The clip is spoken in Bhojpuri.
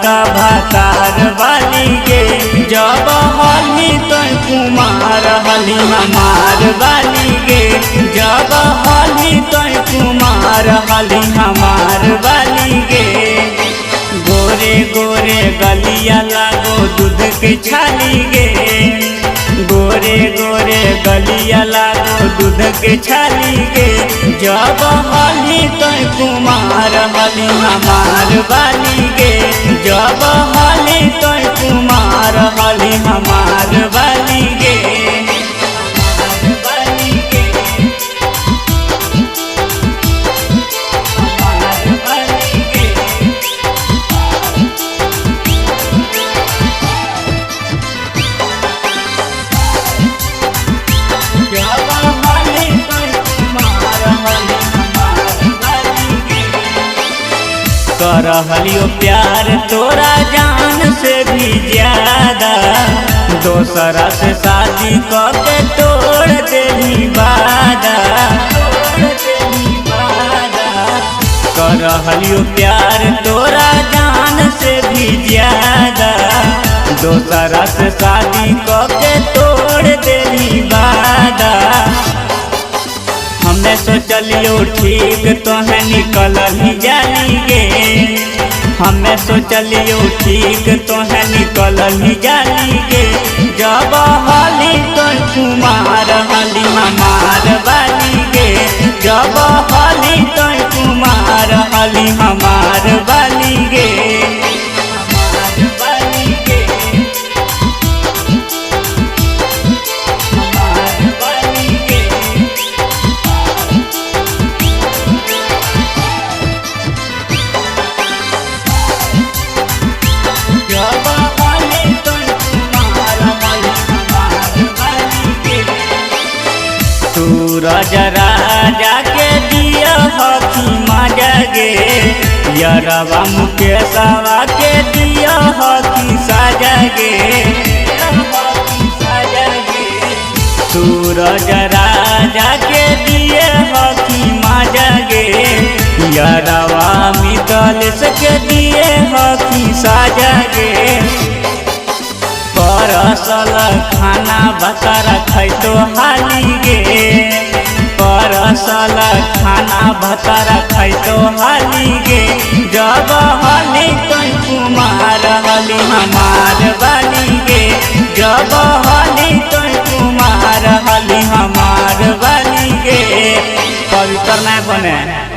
का भातार वाली गे जब हली तो कुमार हली हमार वाली गे जब हली तो कुमार हली हमार वाली गे। गोरे गोरे गलिया लागो दूध के छाली गे गोरे गोरे गलिया लागो दूध के छाली गे जब हली तो कुमार हली हमार वाली गे जब हली तो कुमार हली हमार वाली गे। करहलियो प्यार तोरा जान से भी ज्यादा दोसरा से शादी करके तोड़ देली वादा करहलियो प्यार तोरा जान से भी ज्यादा दोसरा से शादी करके तोड़ देली वादा। हमें सोचलियो ठीक तोहे निकल ही जाली गे हमें सोचलियो ठीक तोहे निकल ही जाली गे जब हली तो कुमार हली हमार वाली गे जब हली तो कुमार हली हमार वाली गे। सूरज राजा के दिया हकी मजा गे यरवा मुकेशवा के दिया हकी साजा गे सूरज राजा के दिए हकी मजा गे यरवा मितलेश के दिए हकी साजा गे। परसल खाना भतारा खैतो हाली गे परसल खाना भतारा खैतो हाली गे जब हली तो कुमार हली हमार वाली गे जब हली तो कुमार हली हमार वाली गे। पवित्र ना बने।